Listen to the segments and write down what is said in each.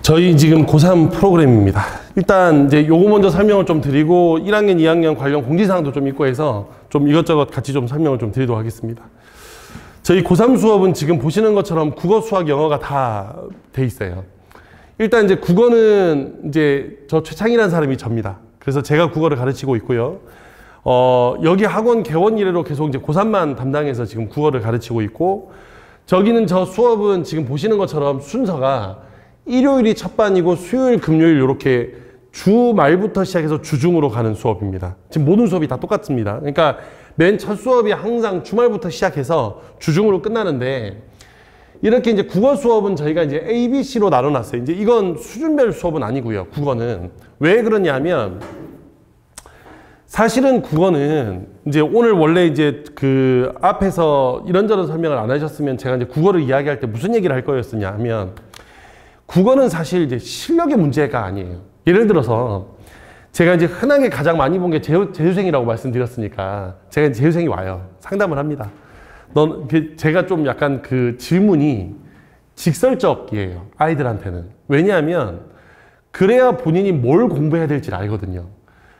저희 지금 고3 프로그램입니다. 일단 이제 요거 먼저 설명을 좀 드리고 1학년, 2학년 관련 공지사항도 좀 있고 해서 좀 이것저것 같이 좀 설명을 좀 드리도록 하겠습니다. 저희 고3 수업은 지금 보시는 것처럼 국어, 수학, 영어가 다 돼 있어요. 일단 이제 국어는 이제 저 최창이라는 사람이 접니다. 그래서 제가 국어를 가르치고 있고요. 여기 학원 개원 이래로 계속 이제 고3만 담당해서 지금 국어를 가르치고 있고, 저기는 저 수업은 지금 보시는 것처럼 순서가 일요일이 첫 반이고 수요일, 금요일 이렇게 주말부터 시작해서 주중으로 가는 수업입니다. 지금 모든 수업이 다 똑같습니다. 그러니까 맨 첫 수업이 항상 주말부터 시작해서 주중으로 끝나는데, 이렇게 이제 국어 수업은 저희가 이제 A, B, C로 나눠놨어요. 이제 이건 수준별 수업은 아니고요. 국어는. 왜 그러냐면, 사실은 국어는 이제 오늘 원래 이제 그 앞에서 이런저런 설명을 안 하셨으면 제가 이제 국어를 이야기할 때 무슨 얘기를 할 거였었냐 하면, 국어는 사실 이제 실력의 문제가 아니에요. 예를 들어서 제가 이제 흔하게 가장 많이 본 게 재수생이라고 말씀드렸으니까 제가 이제 재수생이 와요. 상담을 합니다. 제가 좀 약간 그 질문이 직설적이에요. 아이들한테는. 왜냐하면 그래야 본인이 뭘 공부해야 될지를 알거든요.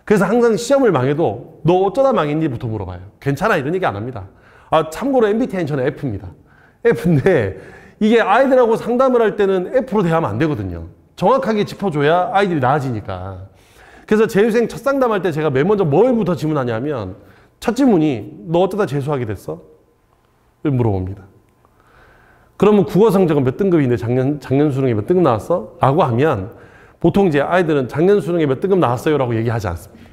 그래서 항상 시험을 망해도 너 어쩌다 망했니부터 물어봐요. 괜찮아 이런 얘기 안 합니다. 참고로 MBTI는 저는 F입니다. F인데 이게 아이들하고 상담을 할 때는 F로 대하면 안 되거든요. 정확하게 짚어줘야 아이들이 나아지니까. 그래서 재수생 첫 상담할 때 제가 맨 먼저 뭘부터 질문하냐면, 첫 질문이 너 어쩌다 재수하게 됐어? 물어봅니다. 그러면 국어 성적은 몇 등급인데 작년 수능에 몇 등급 나왔어? 라고 하면 보통 이제 아이들은 작년 수능에 몇 등급 나왔어요? 라고 얘기하지 않습니다.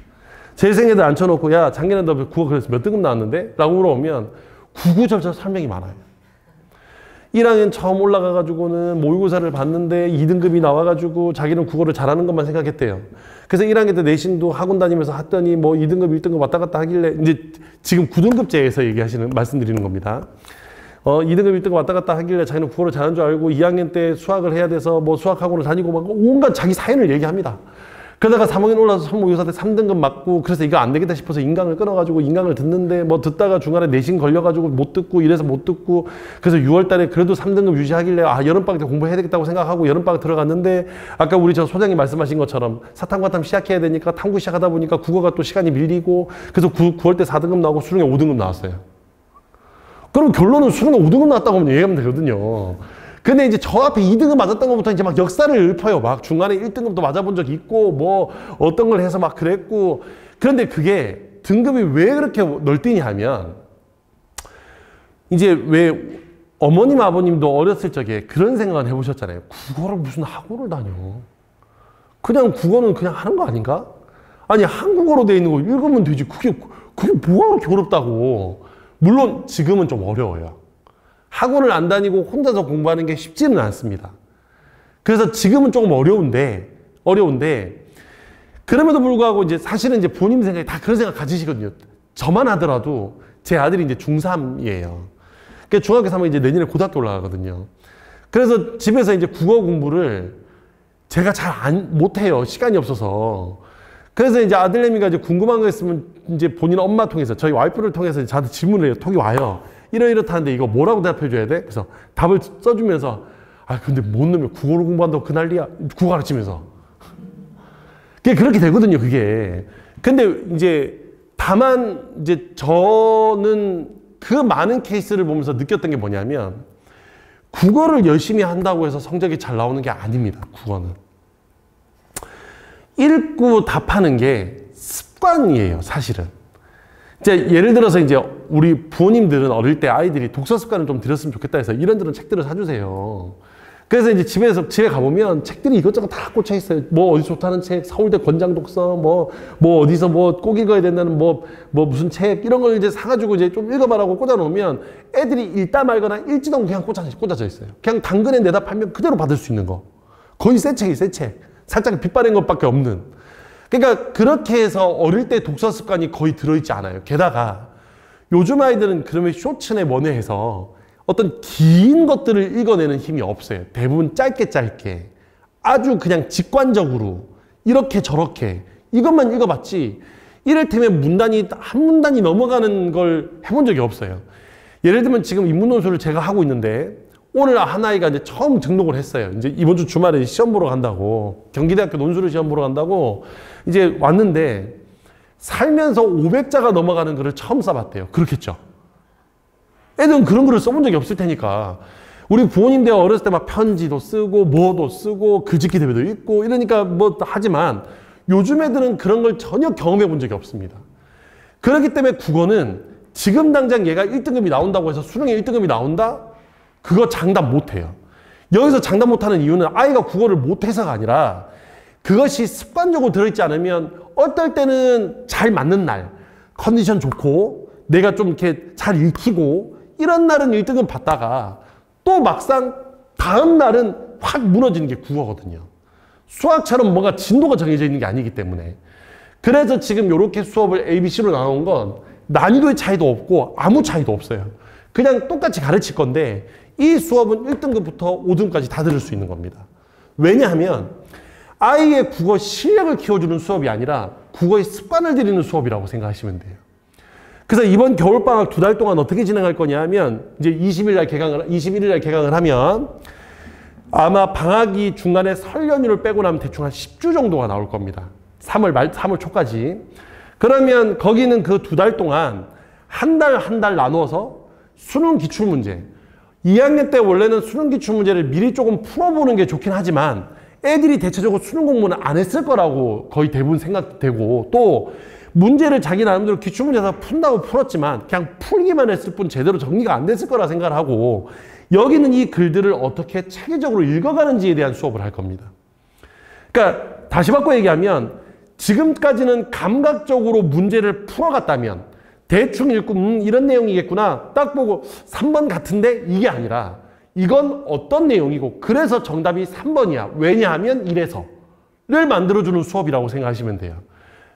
재수생 애들 앉혀놓고 야 작년에 너 국어 그래서 몇 등급 나왔는데? 라고 물어보면 구구절절 설명이 많아요. 1학년 처음 올라가가지고는 모의고사를 봤는데 2등급이 나와가지고 자기는 국어를 잘하는 것만 생각했대요. 그래서 1학년 때 내신도 학원 다니면서 했더니 뭐 2등급, 1등급 왔다 갔다 하길래, 이제 지금 9등급제에서 말씀드리는 겁니다. 2등급, 1등급 왔다 갔다 하길래 자기는 국어를 잘하는 줄 알고 2학년 때 수학을 해야 돼서 뭐 수학학원을 다니고 막 온갖 자기 사연을 얘기합니다. 그러다가 3학년 올라서 선모의고사 때 3등급 맞고, 그래서 이거 안 되겠다 싶어서 인강을 끊어가지고 인강을 듣는데 뭐 듣다가 중간에 내신 걸려가지고 못 듣고 이래서 못 듣고, 그래서 6월 달에 그래도 3등급 유지하길래 여름방학 때 공부해야 되겠다고 생각하고 여름방학 들어갔는데, 아까 우리 저 소장님 말씀하신 것처럼 사탐과탐 시작해야 되니까 탐구 시작하다 보니까 국어가 또 시간이 밀리고, 그래서 9월 때 4등급 나오고 수능에 5등급 나왔어요. 그럼 결론은 수능에 5등급 나왔다고 하면 얘기하면 되거든요. 근데 이제 저 앞에 2등급 맞았던 것부터 이제 막 역사를 읊어요. 막 중간에 1등급도 맞아본 적이 있고, 뭐 어떤 걸 해서 막 그랬고. 그런데 그게 등급이 왜 그렇게 널뛰냐 하면, 이제 왜 어머님, 아버님도 어렸을 적에 그런 생각을 해보셨잖아요. 국어를 무슨 학원을 다녀. 그냥 국어는 그냥 하는 거 아닌가? 아니, 한국어로 돼 있는 거 읽으면 되지. 그게 뭐가 그렇게 어렵다고. 물론 지금은 좀 어려워요. 학원을 안 다니고 혼자서 공부하는 게 쉽지는 않습니다. 그래서 지금은 조금 어려운데, 그럼에도 불구하고 이제 사실은 이제 본인 생각에 다 그런 생각 가지시거든요. 저만 하더라도 제 아들이 이제 중3이에요. 그러니까 중학교 3학년 이제 내년에 고등학교 올라가거든요. 그래서 집에서 이제 국어 공부를 제가 잘 못해요. 시간이 없어서. 그래서 이제 아들내미가 이제 궁금한 거 있으면 이제 본인 엄마 통해서, 저희 와이프를 통해서 저한테 질문을 해요. 톡이 와요. 이렇다는데 이거 뭐라고 대답해줘야 돼? 그래서 답을 써주면서, 근데 못 넣으면 국어를 공부한다고 그 난리야. 국어 가르치면서. 그게 그렇게 되거든요, 그게. 근데 이제 다만 이제 저는 그 많은 케이스를 보면서 느꼈던 게 뭐냐면, 국어를 열심히 한다고 해서 성적이 잘 나오는 게 아닙니다, 국어는. 읽고 답하는 게 습관이에요, 사실은. 이제 예를 들어서 이제 우리 부모님들은 어릴 때 아이들이 독서 습관을 좀 들였으면 좋겠다 해서 이런저런 책들을 사주세요. 그래서 이제 집에 가보면 책들이 이것저것 다 꽂혀 있어요. 뭐 어디 좋다는 책, 서울대 권장 독서, 뭐 어디서 뭐 꼭 읽어야 된다는 뭐 무슨 책, 이런 걸 이제 사가지고 이제 좀 읽어봐라고 꽂아놓으면 애들이 읽다 말거나 읽지도 않고 그냥 꽂아져 있어요. 그냥 당근에 내다 팔면 그대로 받을 수 있는 거. 거의 새 책이 새 책. 살짝 빛바랜 것밖에 없는. 그러니까 그렇게 해서 어릴 때 독서 습관이 거의 들어있지 않아요. 게다가 요즘 아이들은 그러면 쇼츠네 뭐네 해서 어떤 긴 것들을 읽어내는 힘이 없어요. 대부분 짧게 아주 그냥 직관적으로 이렇게 저렇게 이것만 읽어봤지, 이를테면 한 문단이 넘어가는 걸 해본 적이 없어요. 예를 들면 지금 인문논술을 제가 하고 있는데 오늘 한 아이가 이제 처음 등록을 했어요. 이제 이번 주 주말에 시험 보러 간다고. 경기대학교 논술을 시험 보러 간다고 이제 왔는데 살면서 500자가 넘어가는 글을 처음 써봤대요. 그렇겠죠. 애들은 그런 글을 써본 적이 없을 테니까. 우리 부모님들 어렸을 때 막 편지도 쓰고 뭐도 쓰고 글짓기 대회도 있고 이러니까 뭐 하지만 요즘 애들은 그런 걸 전혀 경험해 본 적이 없습니다. 그렇기 때문에 국어는 지금 당장 얘가 1등급이 나온다고 해서 수능에 1등급이 나온다? 그거 장담 못해요. 여기서 장담 못하는 이유는 아이가 국어를 못해서가 아니라 그것이 습관적으로 들어있지 않으면 어떨 때는 잘 맞는 날, 컨디션 좋고 내가 좀 이렇게 잘 읽히고 이런 날은 1등급 받다가 또 막상 다음 날은 확 무너지는 게 국어거든요. 수학처럼 뭔가 진도가 정해져 있는 게 아니기 때문에. 그래서 지금 이렇게 수업을 ABC로 나눈 건 난이도의 차이도 없고 아무 차이도 없어요. 그냥 똑같이 가르칠 건데 이 수업은 1등급부터 5등급까지 다 들을 수 있는 겁니다. 왜냐하면 아이의 국어 실력을 키워주는 수업이 아니라 국어의 습관을 들이는 수업이라고 생각하시면 돼요. 그래서 이번 겨울방학 2달 동안 어떻게 진행할 거냐 하면 이제 21일 날 개강을 하면 아마 방학이 중간에 설 연휴를 빼고 나면 대충 한 10주 정도가 나올 겁니다. 3월 초까지. 그러면 거기는 그 2달 동안 한 달 나누어서 수능 기출문제. 2학년 때 원래는 수능 기출문제를 미리 조금 풀어보는 게 좋긴 하지만 애들이 대체적으로 수능 공부는 안 했을 거라고 거의 대부분 생각되고 또 문제를 자기 나름대로 기출문제에서 푼다고 풀었지만 그냥 풀기만 했을 뿐 제대로 정리가 안 됐을 거라 생각을 하고 여기는 이 글들을 어떻게 체계적으로 읽어가는지에 대한 수업을 할 겁니다. 그러니까 다시 바꿔 얘기하면 지금까지는 감각적으로 문제를 풀어갔다면 대충 읽고 이런 내용이겠구나 딱 보고 3번 같은데 이게 아니라 이건 어떤 내용이고 그래서 정답이 3번이야. 왜냐하면 이래서를 만들어주는 수업이라고 생각하시면 돼요.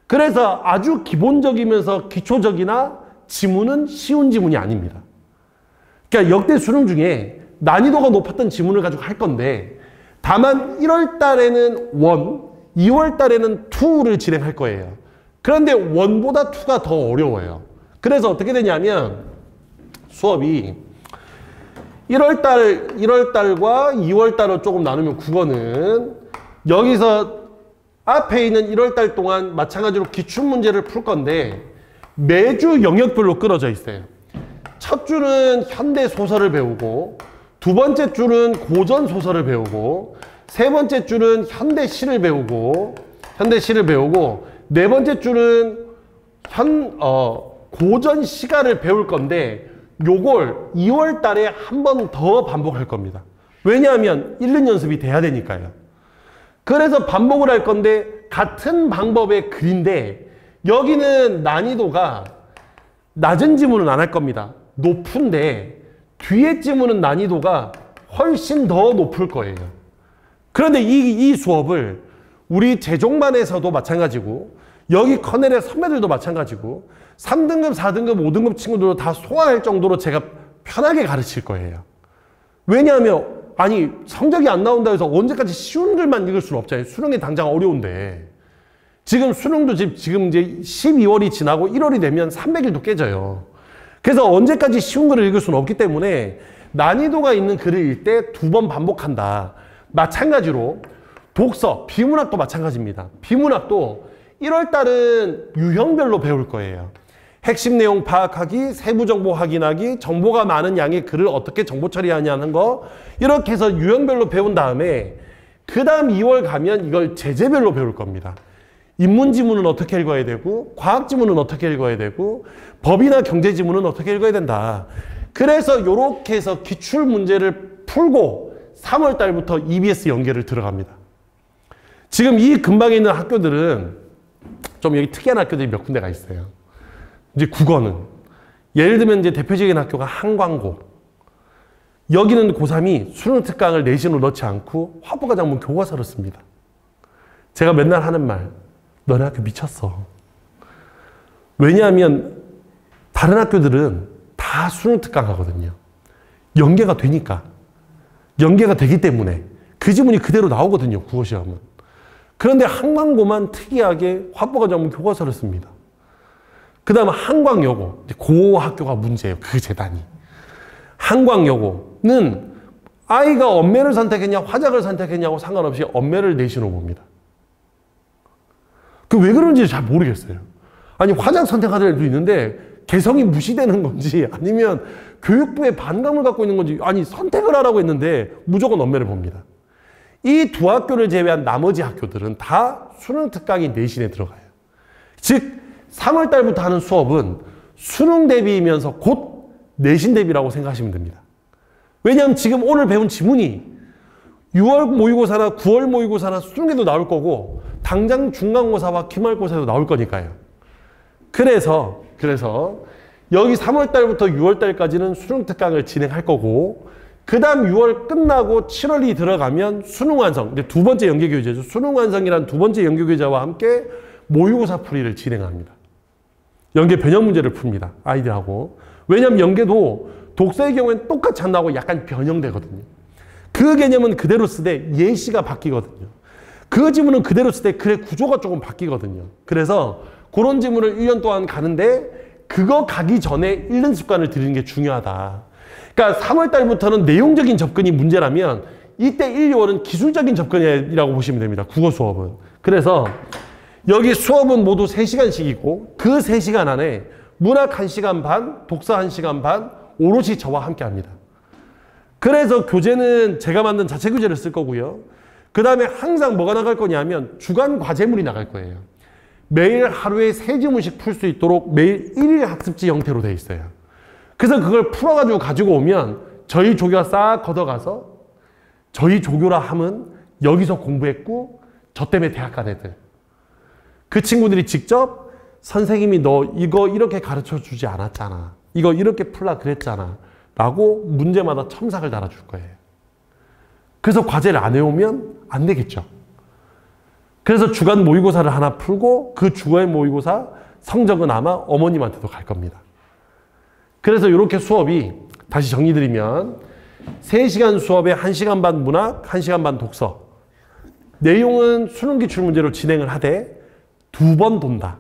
그래서 아주 기본적이면서 기초적이나 지문은 쉬운 지문이 아닙니다. 그러니까 역대 수능 중에 난이도가 높았던 지문을 가지고 할 건데 다만 1월 달에는 1, 2월 달에는 2를 진행할 거예요. 그런데 1보다 2가 더 어려워요. 그래서 어떻게 되냐면 수업이 1월달과 2월달로 조금 나누면 국어는 여기서 앞에 있는 1월달 동안 마찬가지로 기출문제를 풀 건데 매주 영역별로 끊어져 있어요. 첫 줄은 현대소설을 배우고 두 번째 줄은 고전소설을 배우고 세 번째 줄은 현대시를 배우고 네 번째 줄은 고전시가를 배울 건데 요걸 2월 달에 한 번 더 반복할 겁니다. 왜냐하면 1년 연습이 돼야 되니까요. 그래서 반복을 할 건데 같은 방법의 글인데 여기는 난이도가 낮은 지문은 안 할 겁니다. 높은데 뒤에 지문은 난이도가 훨씬 더 높을 거예요. 그런데 이 수업을 우리 재종반에서도 마찬가지고 여기 커넬의 선배들도 마찬가지고 3등급, 4등급, 5등급 친구들도 다 소화할 정도로 제가 편하게 가르칠 거예요. 왜냐하면 아니 성적이 안 나온다 해서 언제까지 쉬운 글만 읽을 수는 없잖아요. 수능이 당장 어려운데 지금 수능도 지금 이제 12월이 지나고 1월이 되면 300일도 깨져요. 그래서 언제까지 쉬운 글을 읽을 수는 없기 때문에 난이도가 있는 글을 읽을 때 2번 반복한다. 마찬가지로 독서, 비문학도 마찬가지입니다. 비문학도 1월 달은 유형별로 배울 거예요. 핵심 내용 파악하기, 세부 정보 확인하기, 정보가 많은 양의 글을 어떻게 정보 처리하냐는 거 이렇게 해서 유형별로 배운 다음에 그 다음 2월 가면 이걸 제재별로 배울 겁니다. 인문 지문은 어떻게 읽어야 되고 과학 지문은 어떻게 읽어야 되고 법이나 경제 지문은 어떻게 읽어야 된다. 그래서 이렇게 해서 기출 문제를 풀고 3월 달부터 EBS 연계를 들어갑니다. 지금 이 근방에 있는 학교들은 좀 여기 특이한 학교들이 몇 군데가 있어요. 이제 국어는 예를 들면 이제 대표적인 학교가 한광고. 여기는 고3이 수능 특강을 내신으로 넣지 않고 화보과정문 교과서를 씁니다. 제가 맨날 하는 말, 너네 학교 미쳤어. 왜냐하면 다른 학교들은 다 수능 특강 하거든요. 연계가 되니까. 연계가 되기 때문에 그 지문이 그대로 나오거든요. 국어시험은. 그런데 한광고만 특이하게 화보과정문 교과서를 씁니다. 그 다음 한광여고, 그 학교가 문제예요. 그 재단이. 한광여고는 아이가 언매를 선택했냐 화작을 선택했냐고 상관없이 언매를 내신으로 봅니다. 그 왜 그런지 잘 모르겠어요. 아니 화작 선택하는 애도 있는데 개성이 무시되는 건지 아니면 교육부의 반감을 갖고 있는 건지 아니 선택을 하라고 했는데 무조건 언매를 봅니다. 이 두 학교를 제외한 나머지 학교들은 다 수능 특강이 내신에 들어가요. 즉 3월 달부터 하는 수업은 수능 대비이면서 곧 내신 대비라고 생각하시면 됩니다. 왜냐하면 지금 오늘 배운 지문이 6월 모의고사나 9월 모의고사나 수능에도 나올 거고 당장 중간고사와 기말고사에도 나올 거니까요. 그래서 여기 3월 달부터 6월 달까지는 수능 특강을 진행할 거고 그 다음 6월 끝나고 7월이 들어가면 수능 완성, 이제 두 번째 연계교재죠. 수능 완성이란 두 번째 연계교재와 함께 모의고사 풀이를 진행합니다. 연계 변형 문제를 풉니다. 아이들하고. 왜냐하면 연계도 독서의 경우에는 똑같이 안 나오고 약간 변형되거든요. 그 개념은 그대로 쓰되 예시가 바뀌거든요. 그 지문은 그대로 쓸 때 글의 구조가 조금 바뀌거든요. 그래서 그런 지문을 1년 동안 가는데 그거 가기 전에 읽는 습관을 들이는 게 중요하다. 그러니까 3월 달부터는 내용적인 접근이 문제라면 이때 1, 2월은 기술적인 접근이라고 보시면 됩니다. 국어 수업은. 그래서 여기 수업은 모두 3시간씩이고 그 3시간 안에 문학 1시간 반, 독서 1시간 반, 오롯이 저와 함께 합니다. 그래서 교재는 제가 만든 자체 교재를 쓸 거고요. 그 다음에 항상 뭐가 나갈 거냐면 주간 과제물이 나갈 거예요. 매일 하루에 3지문씩 풀 수 있도록 매일 1일 학습지 형태로 되어 있어요. 그래서 그걸 풀어가지고 가지고 오면 저희 조교가 싹 걷어가서 저희 조교라 함은 여기서 공부했고 저 때문에 대학 간 애들. 그 친구들이 직접 선생님이 너 이거 이렇게 가르쳐 주지 않았잖아. 이거 이렇게 풀라 그랬잖아. 라고 문제마다 첨삭을 달아줄 거예요. 그래서 과제를 안 해오면 안 되겠죠. 그래서 주간 모의고사를 하나 풀고 그 주간 모의고사 성적은 아마 어머님한테도 갈 겁니다. 그래서 이렇게 수업이 다시 정리드리면 3시간 수업에 1시간 반 문학, 1시간 반 독서. 내용은 수능 기출 문제로 진행을 하되 2번 돈다.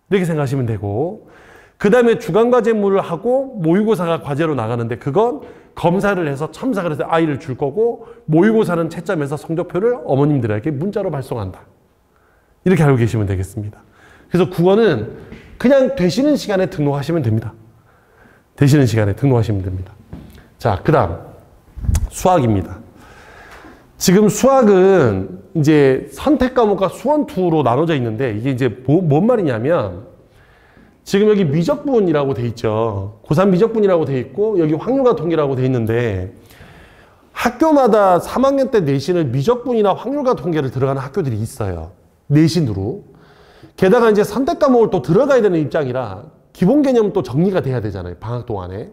이렇게 생각하시면 되고 그 다음에 주간과제물을 하고 모의고사가 과제로 나가는데 그건 검사를 해서 첨삭을 해서 아이를 줄 거고 모의고사는 채점해서 성적표를 어머님들에게 문자로 발송한다. 이렇게 알고 계시면 되겠습니다. 그래서 국어는 그냥 되시는 시간에 등록하시면 됩니다. 되시는 시간에 등록하시면 됩니다. 자, 그 다음 수학입니다. 지금 수학은 이제 선택 과목과 수원2로 나눠져 있는데 이게 이제 뭔 말이냐면 지금 여기 미적분이라고 돼 있죠. 고3 미적분이라고 돼 있고 여기 확률과 통계라고 돼 있는데 학교마다 3학년 때 내신을 미적분이나 확률과 통계를 들어가는 학교들이 있어요. 내신으로. 게다가 이제 선택 과목을 또 들어가야 되는 입장이라 기본 개념은 또 정리가 돼야 되잖아요. 방학 동안에.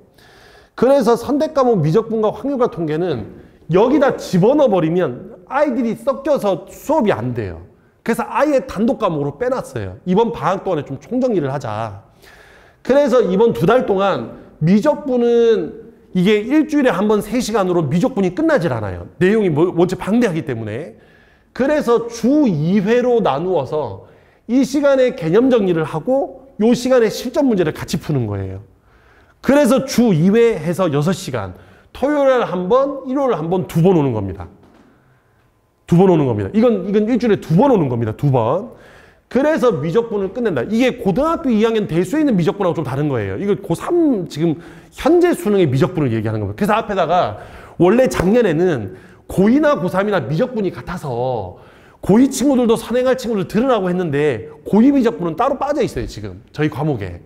그래서 선택 과목 미적분과 확률과 통계는 여기다 집어넣어 버리면 아이들이 섞여서 수업이 안 돼요. 그래서 아예 단독 과목으로 빼놨어요. 이번 방학 동안에 좀 총정리를 하자. 그래서 이번 2달 동안 미적분은 이게 일주일에 한 번 3시간으로 미적분이 끝나질 않아요. 내용이 원체 방대하기 때문에. 그래서 주 2회로 나누어서 이 시간에 개념 정리를 하고 이 시간에 실전 문제를 같이 푸는 거예요. 그래서 주 2회 해서 6시간. 토요일에 한 번, 일요일에 한 번, 2번 오는 겁니다. 2번 오는 겁니다. 이건 일주일에 2번 오는 겁니다. 2번. 그래서 미적분을 끝낸다. 이게 고등학교 2학년 대수에 있는 미적분하고 좀 다른 거예요. 이거 고3 지금 현재 수능의 미적분을 얘기하는 겁니다. 그래서 앞에다가 원래 작년에는 고2나 고3이나 미적분이 같아서 고2 친구들도 선행할 친구들 들으라고 했는데 고2 미적분은 따로 빠져 있어요. 지금 저희 과목에.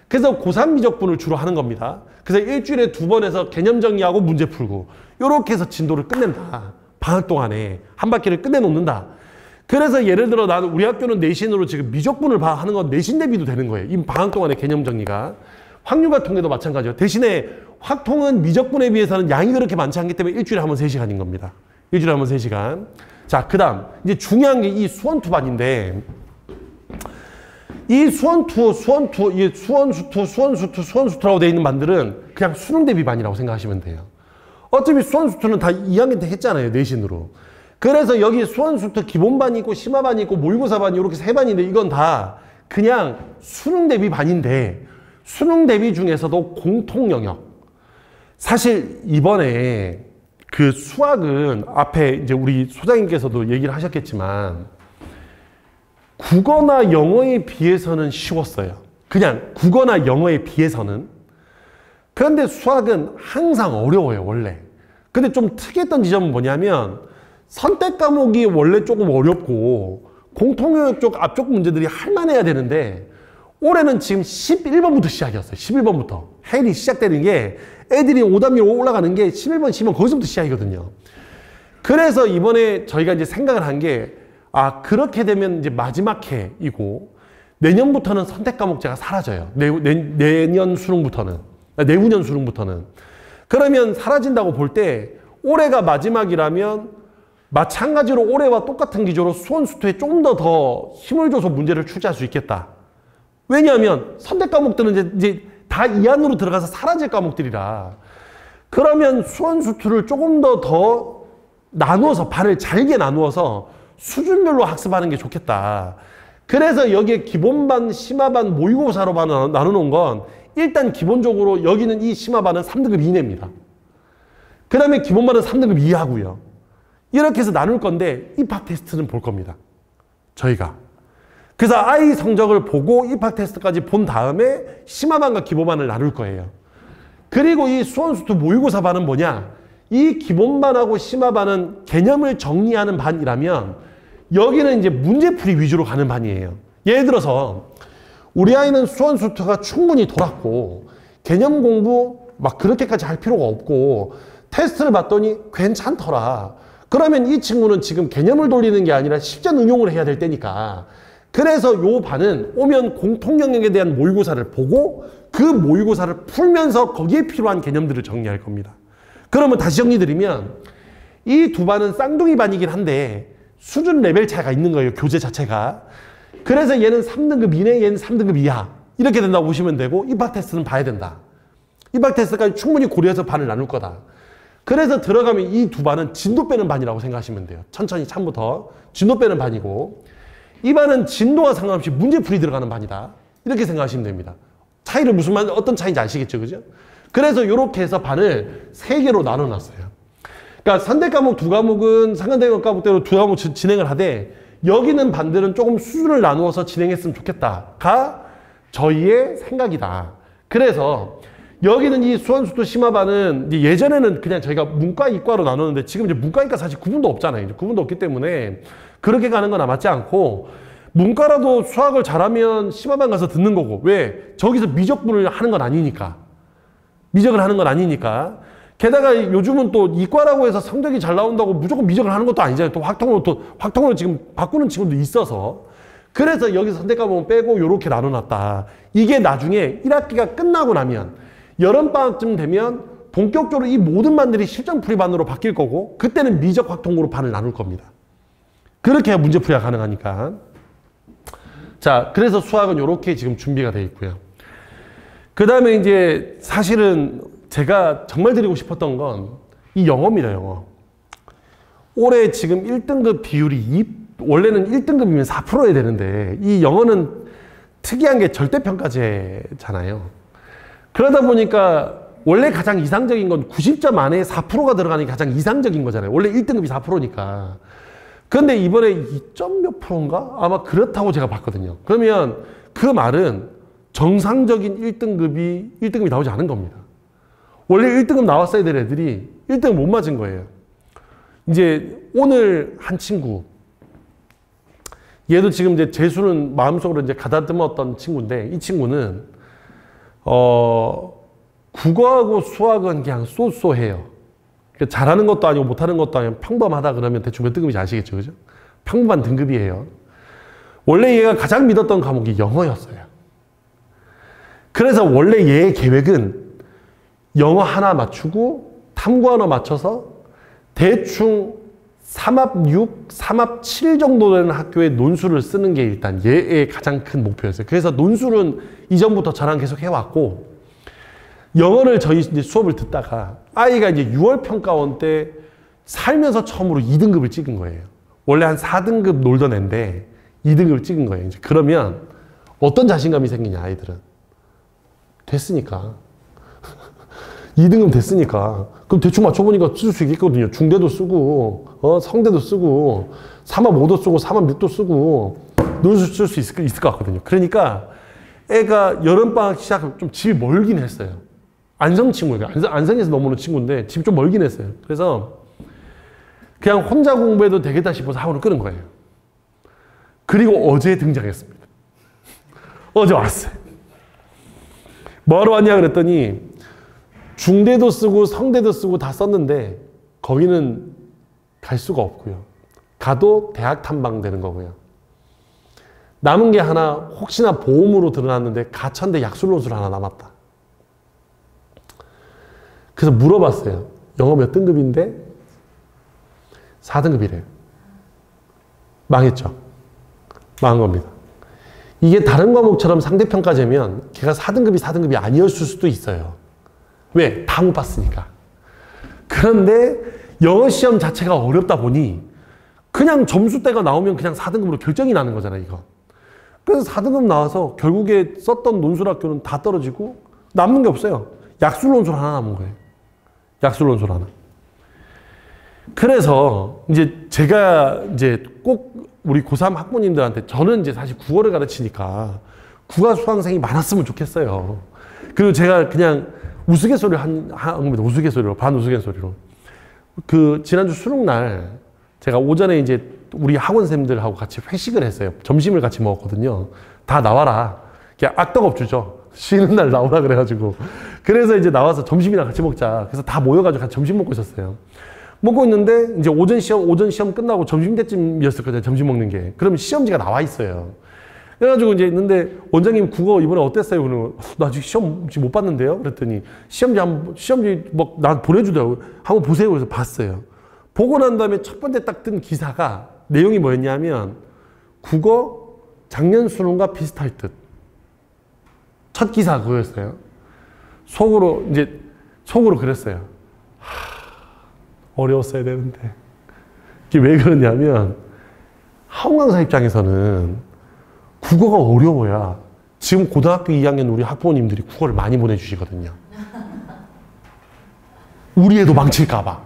그래서 고3 미적분을 주로 하는 겁니다. 그래서 일주일에 2번 해서 개념 정리하고 문제 풀고 이렇게 해서 진도를 끝낸다. 방학 동안에 한 바퀴를 끝내놓는다. 그래서 예를 들어 나는 우리 학교는 내신으로 지금 미적분을 하는 건 내신 대비도 되는 거예요. 이 방학 동안에 개념 정리가. 확률과 통계도 마찬가지예요. 대신에 확통은 미적분에 비해서는 양이 그렇게 많지 않기 때문에 일주일에 한 번 3시간인 겁니다. 일주일에 한 번 3시간. 자, 그 다음 이제 중요한 게 이 수원2반인데 이 수원2, 이 수원수투라고 되어 있는 반들은 그냥 수능 대비 반이라고 생각하시면 돼요. 어차피 수원수투는 다 2학년 때 했잖아요. 내신으로. 그래서 여기 수원수투 기본반이 있고 심화반이 있고 모의고사반이 이렇게 3반인데 이건 다 그냥 수능 대비 반인데 수능 대비 중에서도 공통 영역. 사실 이번에 그 수학은 앞에 이제 우리 소장님께서도 얘기를 하셨겠지만 국어나 영어에 비해서는 쉬웠어요. 그냥 국어나 영어에 비해서는. 그런데 수학은 항상 어려워요, 원래. 근데 좀 특이했던 지점은 뭐냐면 선택 과목이 원래 조금 어렵고 공통영역 쪽 앞쪽 문제들이 할만해야 되는데 올해는 지금 11번부터 시작이었어요. 11번부터. 해일이 시작되는 게 애들이 오답률 올라가는 게 11번, 12번 거기서부터 시작이거든요. 그래서 이번에 저희가 이제 생각을 한 게 그렇게 되면 이제 마지막 해이고 내년부터는 선택 과목제가 사라져요. 내년 수능부터는. 내후년 수능부터는. 그러면 사라진다고 볼 때 올해가 마지막이라면 마찬가지로 올해와 똑같은 기조로 수원수투에 좀 더 힘을 줘서 문제를 출제할 수 있겠다. 왜냐하면 선택 과목들은 이제 다 이 안으로 들어가서 사라질 과목들이라. 그러면 수원수투를 조금 더 나누어서 반을 잘게 나누어서 수준별로 학습하는 게 좋겠다. 그래서 여기에 기본반, 심화반, 모의고사로 나누는 건 일단 기본적으로 여기는 이 심화반은 3등급 이내입니다. 그 다음에 기본반은 3등급 이하고요. 이렇게 해서 나눌 건데 입학 테스트는 볼 겁니다. 저희가. 그래서 아이 성적을 보고 입학 테스트까지 본 다음에 심화반과 기본반을 나눌 거예요. 그리고 이 수원수투 모의고사 반은 뭐냐? 이 기본반하고 심화반은 개념을 정리하는 반이라면 여기는 이제 문제풀이 위주로 가는 반이에요. 예를 들어서 우리 아이는 수원수투가 충분히 돌았고 개념 공부 막 그렇게까지 할 필요가 없고 테스트를 봤더니 괜찮더라. 그러면 이 친구는 지금 개념을 돌리는 게 아니라 실전 응용을 해야 될 때니까 그래서 요 반은 오면 공통영역에 대한 모의고사를 보고 그 모의고사를 풀면서 거기에 필요한 개념들을 정리할 겁니다. 그러면 다시 정리드리면 이 두 반은 쌍둥이 반이긴 한데 수준 레벨 차이가 있는 거예요. 교재 자체가. 그래서 얘는 3등급 이내, 얘는 3등급 이하. 이렇게 된다고 보시면 되고 입학 테스트는 봐야 된다. 입학 테스트까지 충분히 고려해서 반을 나눌 거다. 그래서 들어가면 이 두 반은 진도 빼는 반이라고 생각하시면 돼요. 천천히 참부터 진도 빼는 반이고 이 반은 진도와 상관없이 문제풀이 들어가는 반이다. 이렇게 생각하시면 됩니다. 차이를 어떤 차이인지 아시겠죠? 그죠? 그래서 이렇게 해서 반을 3개로 나눠놨어요. 그러니까 선택 과목 2과목은 상관대학 과목대로 2과목 진행을 하되 여기는 반들은 조금 수준을 나누어서 진행했으면 좋겠다가 저희의 생각이다. 그래서 여기는 이 수원수투 심화반은 예전에는 그냥 저희가 문과, 이과로 나눴는데 지금 이제 문과, 이과 사실 구분도 없잖아요. 이제 구분도 없기 때문에 그렇게 가는 건 맞지 않고 문과라도 수학을 잘하면 심화반 가서 듣는 거고 왜? 저기서 미적분을 하는 건 아니니까. 미적을 하는 건 아니니까. 게다가 요즘은 또 이과라고 해서 성적이 잘 나온다고 무조건 미적을 하는 것도 아니잖아요. 또 확통으로 지금 바꾸는 친구도 있어서. 그래서 여기서 선택 과목은 빼고 요렇게 나눠놨다. 이게 나중에 1학기가 끝나고 나면 여름방학쯤 되면 본격적으로 이 모든 반들이 실전풀이 반으로 바뀔 거고 그때는 미적 확통으로 반을 나눌 겁니다. 그렇게 해야 문제풀이가 가능하니까. 자, 그래서 수학은 요렇게 지금 준비가 되어 있고요. 그 다음에 이제 사실은 제가 정말 드리고 싶었던 건 이 영어입니다, 영어. 올해 지금 1등급 비율이 원래는 1등급이면 4%여야 되는데 이 영어는 특이한 게 절대평가제잖아요. 그러다 보니까 원래 가장 이상적인 건 90점 안에 4%가 들어가는 게 가장 이상적인 거잖아요. 원래 1등급이 4%니까. 그런데 이번에 2점 몇 프로인가? 아마 그렇다고 제가 봤거든요. 그러면 그 말은 정상적인 1등급이 나오지 않은 겁니다. 원래 1등급 나왔어야 될 애들이 1등급 못 맞은 거예요. 이제 오늘 한 친구, 얘도 지금 이제 재수는 마음속으로 이제 가다듬었던 친구인데 이 친구는 국어하고 수학은 그냥 쏘쏘해요. 잘하는 것도 아니고 못하는 것도 아니고 평범하다 그러면 대충 몇 등급인지 아시겠죠? 그죠? 평범한 등급이에요. 원래 얘가 가장 믿었던 과목이 영어였어요. 그래서 원래 얘의 계획은 영어 하나 맞추고 탐구 하나 맞춰서 대충 3합 6, 3합 7 정도 되는 학교에 논술을 쓰는 게 일단 얘의 가장 큰 목표였어요. 그래서 논술은 이전부터 저랑 계속 해왔고 영어를 저희 이제 수업을 듣다가 아이가 이제 6월 평가원 때 살면서 처음으로 2등급을 찍은 거예요. 원래 한 4등급 놀던 애인데 2등급을 찍은 거예요. 이제 그러면 어떤 자신감이 생기냐, 아이들은. 됐으니까. 2등급 됐으니까. 그럼 대충 맞춰보니까 쓸 수 있겠거든요. 중대도 쓰고, 성대도 쓰고, 3합5도 쓰고, 3합6도 쓰고, 논술 쓸 수 있을 것 같거든요. 그러니까 애가 여름방학 시작 좀 집이 멀긴 했어요. 안성 친구예요. 안성에서 넘어오는 친구인데 집이 좀 멀긴 했어요. 그래서 그냥 혼자 공부해도 되겠다 싶어서 학원을 끊은 거예요. 그리고 어제 등장했습니다. 어제 왔어요. 뭐하러 왔냐 그랬더니 중대도 쓰고 성대도 쓰고 다 썼는데 거기는 갈 수가 없고요. 가도 대학 탐방 되는 거고요. 남은 게 하나 혹시나 보험으로 드러났는데 가천대 약술논술 하나 남았다. 그래서 물어봤어요. 영어 몇 등급인데? 4등급이래요. 망했죠. 망한 겁니다. 이게 다른 과목처럼 상대평가제면 걔가 4등급이 아니었을 수도 있어요. 왜? 다 못 봤으니까. 그런데 영어 시험 자체가 어렵다 보니 그냥 점수대가 나오면 그냥 4등급으로 결정이 나는 거잖아요, 이거. 그래서 4등급 나와서 결국에 썼던 논술학교는 다 떨어지고 남는 게 없어요. 약술논술 하나 남은 거예요. 약술논술 하나. 그래서 이제 제가 이제 꼭 우리 고3 학부모님들한테 저는 이제 사실 국어를 가르치니까 국어 수강생이 많았으면 좋겠어요. 그리고 제가 그냥 우스갯소리를 한 겁니다. 우스갯소리로, 반우스갯소리로. 그 지난주 수능날 제가 오전에 이제 우리 학원생들하고 같이 회식을 했어요. 점심을 같이 먹었거든요. 다 나와라. 그냥 악덕업주죠. 쉬는 날 나오라 그래가지고. 그래서 이제 나와서 점심이랑 같이 먹자. 그래서 다 모여가지고 같이 점심 먹고 있었어요. 먹고 있는데 이제 오전 시험 끝나고 점심 때쯤이었을 거예요. 점심 먹는 게. 그러면 시험지가 나와 있어요. 그래가지고 이제 있는데 원장님 국어 이번에 어땠어요? 그러면 나 아직 시험 못 봤는데요? 그랬더니 시험지 막 나 보내주더라고요. 한번 보세요. 그래서 봤어요. 보고 난 다음에 첫 번째 딱 뜬 기사가 내용이 뭐였냐면 국어 작년 수능과 비슷할 듯. 첫 기사 그거였어요. 속으로 그랬어요. 어려웠어야 되는데. 이게 왜 그러냐면 학원 강사 입장에서는 국어가 어려워야 지금 고등학교 2학년 우리 학부모님들이 국어를 많이 보내주시거든요. 우리 애도 망칠까 봐.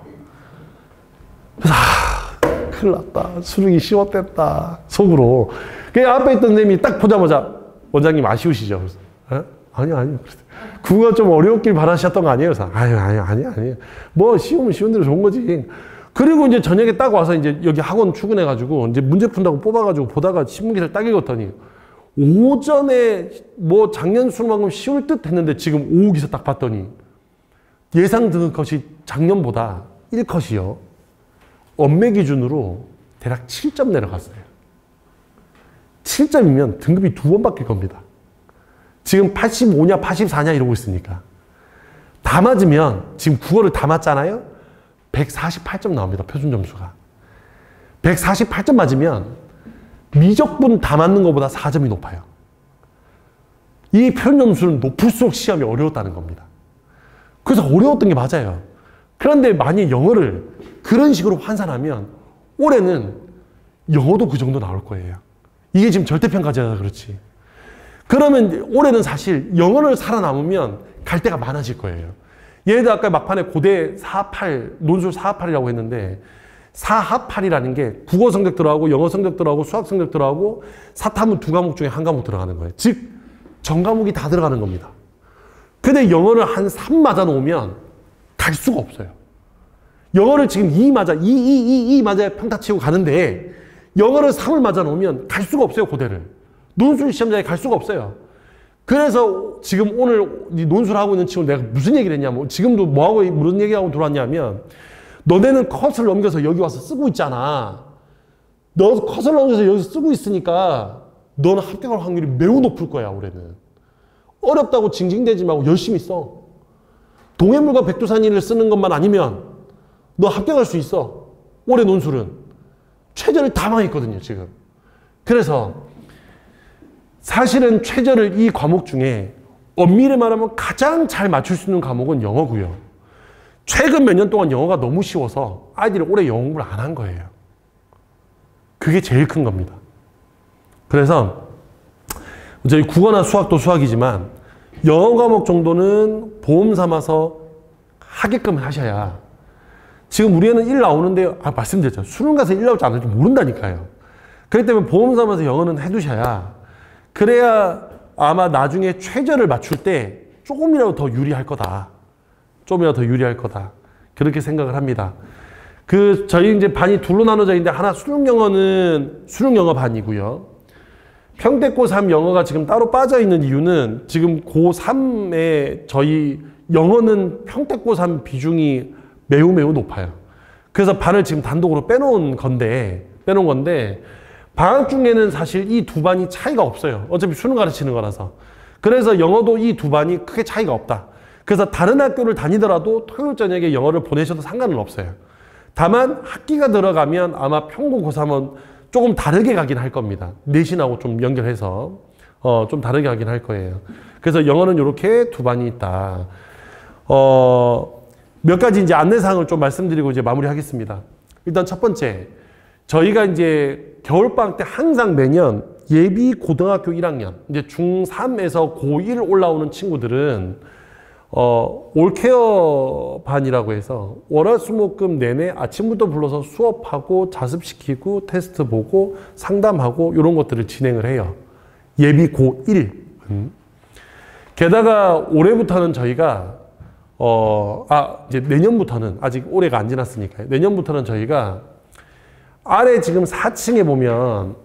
그래서 큰일 났다. 수능이 쉬웠댔다. 속으로. 그 앞에 있던 쌤이 딱 보자마자 원장님 아쉬우시죠? 그래서 아니요. 국어가 좀 어려웠길 바라셨던 거 아니에요? 그래서 아니에요. 뭐 쉬우면 쉬운 대로 좋은 거지. 그리고 이제 저녁에 딱 와서 이제 여기 학원 출근해가지고 이제 문제 푼다고 뽑아가지고 보다가 신문기사를 딱 읽었더니 오전에 뭐 작년 수능만큼 쉬울 듯 했는데 지금 오후 기사 딱 봤더니 예상 등급컷이 작년보다 1컷이요. 엄매 기준으로 대략 7점 내려갔어요. 7점이면 등급이 2번 바뀔 겁니다. 지금 85냐 84냐 이러고 있으니까. 다 맞으면 지금 국어를 다 맞잖아요. 148점 나옵니다. 표준 점수가. 148점 맞으면 미적분 다 맞는 것보다 4점이 높아요. 이 표준 점수는 높을수록 시험이 어려웠다는 겁니다. 그래서 어려웠던 게 맞아요. 그런데 만약 영어를 그런 식으로 환산하면 올해는 영어도 그 정도 나올 거예요. 이게 지금 절대평가제라 그렇지. 그러면 올해는 사실 영어를 살아남으면 갈 데가 많아질 거예요. 예를 들어 아까 막판에 고대 4합8 논술 4합8이라고 했는데 4합8이라는 게 국어 성적 들어가고 영어 성적 들어가고 수학 성적 들어가고 사탐은 2과목 중에 1과목 들어가는 거예요. 즉 전과목이 다 들어가는 겁니다. 근데 영어를 한 3 맞아 놓으면 갈 수가 없어요. 영어를 지금 2 맞아야 평타 치고 가는데 영어를 3을 맞아 놓으면 갈 수가 없어요. 고대를. 논술 시험장에 갈 수가 없어요. 그래서 지금 오늘 논술하고 있는 친구 내가 무슨 얘기를 했냐면 지금도 뭐하고 무슨 얘기하고 들어왔냐면 너네는 컷을 넘겨서 여기 와서 쓰고 있잖아. 너 컷을 넘겨서 여기서 쓰고 있으니까 너는 합격할 확률이 매우 높을 거야. 올해는. 어렵다고 징징대지 말고 열심히 써. 동해물과 백두산인을 쓰는 것만 아니면 너 합격할 수 있어. 올해 논술은. 최저를 다 망했거든요. 지금. 그래서 사실은 최저를 이 과목 중에 엄밀히 말하면 가장 잘 맞출 수 있는 과목은 영어고요. 최근 몇 년 동안 영어가 너무 쉬워서 아이들이 올해 영어 공부를 안 한 거예요. 그게 제일 큰 겁니다. 그래서 저희 국어나 수학도 수학이지만 영어 과목 정도는 보험 삼아서 하게끔 하셔야. 지금 우리 애는 1 나오는데, 말씀드렸죠. 수능 가서 1 나올지 안 나올지 모른다니까요. 그렇기 때문에 보험 삼아서 영어는 해두셔야, 그래야 아마 나중에 최저를 맞출 때 조금이라도 더 유리할 거다. 조금이라도 더 유리할 거다. 그렇게 생각을 합니다. 저희 이제 반이 둘로 나눠져 있는데, 하나 수능 영어는 수능 영어 반이고요. 평택 고3 영어가 지금 따로 빠져 있는 이유는 지금 고3에 저희 영어는 평택 고3 비중이 매우 높아요. 그래서 반을 지금 단독으로 빼놓은 건데, 방학 중에는 사실 이 두 반이 차이가 없어요. 어차피 수능 가르치는 거라서. 그래서 영어도 이 두 반이 크게 차이가 없다. 그래서 다른 학교를 다니더라도 토요일 저녁에 영어를 보내셔도 상관은 없어요. 다만 학기가 들어가면 아마 평고 고3은 조금 다르게 가긴 할 겁니다. 내신하고 좀 연결해서 좀 다르게 가긴 할 거예요. 그래서 영어는 이렇게 두 반이 있다. 몇 가지 이제 안내사항을 좀 말씀드리고 이제 마무리하겠습니다. 일단 첫 번째, 저희가 이제 겨울방학 때 항상 매년 예비 고등학교 1학년, 이제 중3에서 고1 올라오는 친구들은 올케어 반이라고 해서 월화수목금 내내 아침부터 불러서 수업하고 자습시키고 테스트 보고 상담하고 이런 것들을 진행을 해요. 예비 고1. 게다가 올해부터는 저희가 이제 내년부터는, 아직 올해가 안 지났으니까요. 내년부터는 저희가 아래 지금 4층에 보면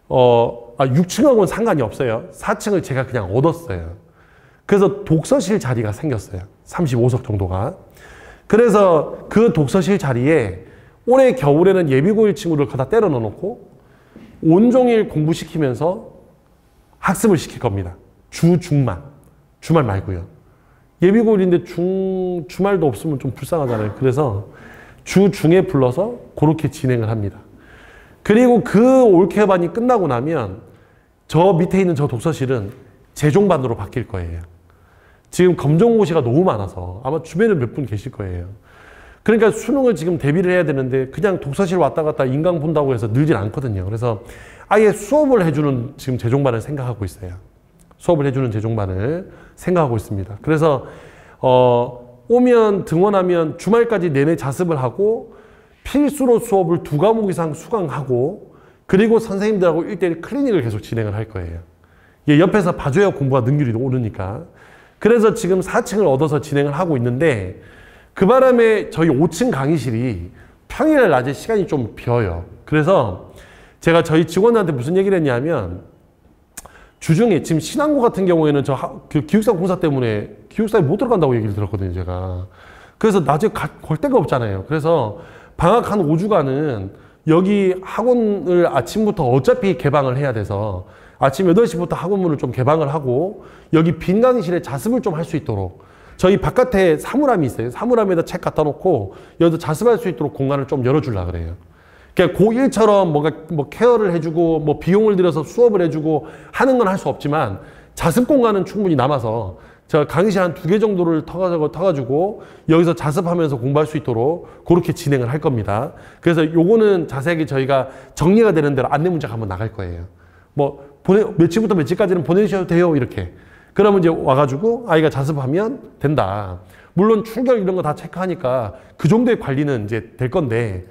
6층하고는 상관이 없어요. 4층을 제가 그냥 얻었어요. 그래서 독서실 자리가 생겼어요. 35석 정도가. 그래서 그 독서실 자리에 올해 겨울에는 예비고1 친구를 갖다 때려 넣어놓고 온종일 공부시키면서 학습을 시킬 겁니다. 중만. 주말 말고요. 예비고1인데 주말도 없으면 좀 불쌍하잖아요. 그래서 중에 불러서 그렇게 진행을 합니다. 그리고 그 올케어반이 끝나고 나면 저 밑에 있는 저 독서실은 재종반으로 바뀔 거예요. 지금 검정고시가 너무 많아서 아마 주변에 몇 분 계실 거예요. 그러니까 수능을 지금 대비를 해야 되는데 그냥 독서실 왔다 갔다 인강 본다고 해서 늘진 않거든요. 그래서 아예 수업을 해주는 지금 재종반을 생각하고 있어요. 수업을 해주는 재종반을 생각하고 있습니다. 그래서 오면 등원하면 주말까지 내내 자습을 하고 필수로 수업을 2과목 이상 수강하고 그리고 선생님들하고 1:1 클리닉을 계속 진행을 할 거예요. 옆에서 봐줘야 공부가 능률이 오르니까. 그래서 지금 4층을 얻어서 진행을 하고 있는데 그 바람에 저희 5층 강의실이 평일 낮에 시간이 좀 비어요. 그래서 제가 저희 직원들한테 무슨 얘기를 했냐면 주중에 지금 신안고 같은 경우에는 그 기숙사 공사 때문에 기숙사에 못 들어간다고 얘기를 들었거든요, 제가. 그래서 낮에 걸 데가 없잖아요. 그래서 방학 한 5주간은 여기 학원을 아침부터 어차피 개방을 해야 돼서 아침 8시부터 학원문을 좀 개방을 하고 여기 빈 강의실에 자습을 좀 할 수 있도록 저희 바깥에 사물함이 있어요. 사물함에다 책 갖다 놓고 여기서 자습할 수 있도록 공간을 좀 열어주려고 그래요. 그러니까 고1처럼 뭔가 케어를 해주고 뭐 비용을 들여서 수업을 해주고 하는 건 할 수 없지만 자습 공간은 충분히 남아서 저 강의실 한 2개 정도를 터가지고 여기서 자습하면서 공부할 수 있도록 그렇게 진행을 할 겁니다. 그래서 요거는 자세하게 저희가 정리가 되는 대로 안내 문자가 한번 나갈 거예요. 뭐 며칠부터 며칠까지는 보내주셔도 돼요, 이렇게. 그러면 이제 와가지고 아이가 자습하면 된다. 물론 출결 이런 거 다 체크하니까 그 정도의 관리는 이제 될 건데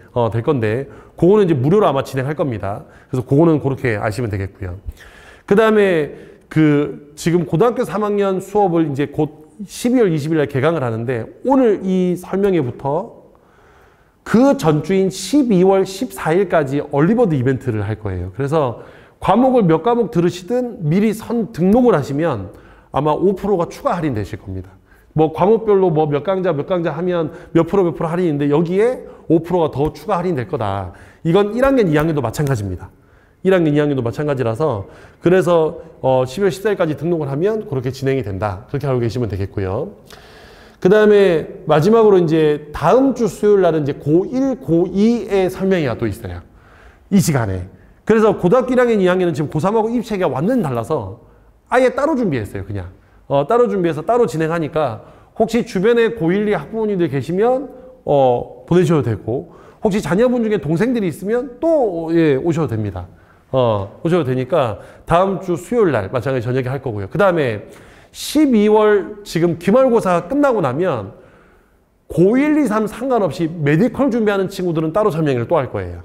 그거는 이제 무료로 아마 진행할 겁니다. 그래서 그거는 그렇게 아시면 되겠고요. 그 다음에 지금 고등학교 3학년 수업을 이제 곧 12월 20일 날 개강을 하는데 오늘 이 설명회부터 그 전주인 12월 14일까지 얼리버드 이벤트를 할 거예요. 그래서 과목을 몇 과목 들으시든 미리 등록을 하시면 아마 5%가 추가 할인 되실 겁니다. 뭐 과목별로 뭐 몇 강좌 하면 몇 프로 할인인데 여기에 5%가 더 추가 할인될 거다. 이건 1학년, 2학년도 마찬가지입니다. 1학년, 2학년도 마찬가지라서 그래서 12월 14일까지 등록을 하면 그렇게 진행이 된다. 그렇게 알고 계시면 되겠고요. 그 다음에 마지막으로 이제 다음 주 수요일 날은 이제 고1, 고2의 설명회가 또 있어요. 이 시간에. 그래서 고등학교 1학년, 2학년은 지금 고3하고 입시가 완전히 달라서 아예 따로 준비했어요, 그냥. 따로 준비해서 따로 진행하니까 혹시 주변에 고1, 2 학부모님들 계시면 보내셔도 되고 혹시 자녀분 중에 동생들이 있으면 또 오셔도 됩니다. 오셔도 되니까 다음 주 수요일 날 마찬가지 저녁에 할 거고요. 그 다음에 12월 지금 기말고사 끝나고 나면 고1, 2, 3 상관없이 메디컬 준비하는 친구들은 따로 설명회를 또 할 거예요.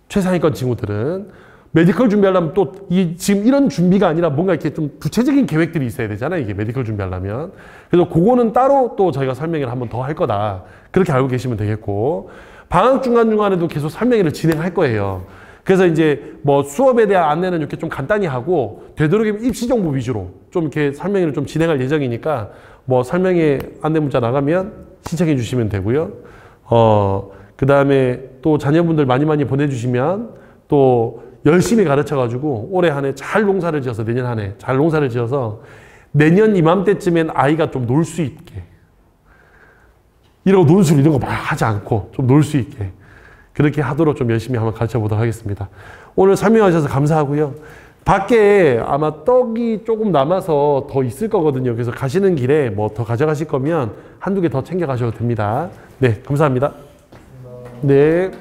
최상위권 친구들은. 메디컬 준비하려면 또 지금 이런 준비가 아니라 뭔가 이렇게 좀 구체적인 계획들이 있어야 되잖아요. 이게 메디컬 준비하려면. 그래서 그거는 따로 또 저희가 설명회를 한번 더 할 거다. 그렇게 알고 계시면 되겠고. 방학 중간중간에도 계속 설명회를 진행할 거예요. 그래서 이제 뭐 수업에 대한 안내는 이렇게 좀 간단히 하고 되도록이면 입시 정보 위주로 좀 이렇게 설명회를 좀 진행할 예정이니까 뭐 설명회 안내 문자 나가면 신청해 주시면 되고요. 그 다음에 또 자녀분들 많이 보내주시면 또 열심히 가르쳐 가지고 올해 한 해 잘 농사를 지어서 내년 한 해 잘 농사를 지어서 내년 이맘때쯤엔 아이가 좀 놀 수 있게 이러고 논술 이런 거 막 하지 않고 좀 놀 수 있게 그렇게 하도록 좀 열심히 한번 가르쳐 보도록 하겠습니다. 오늘 설명하셔서 감사하고요. 밖에 아마 떡이 조금 남아서 더 있을 거거든요. 그래서 가시는 길에 뭐 더 가져가실 거면 한두 개 더 챙겨 가셔도 됩니다. 네, 감사합니다. 네.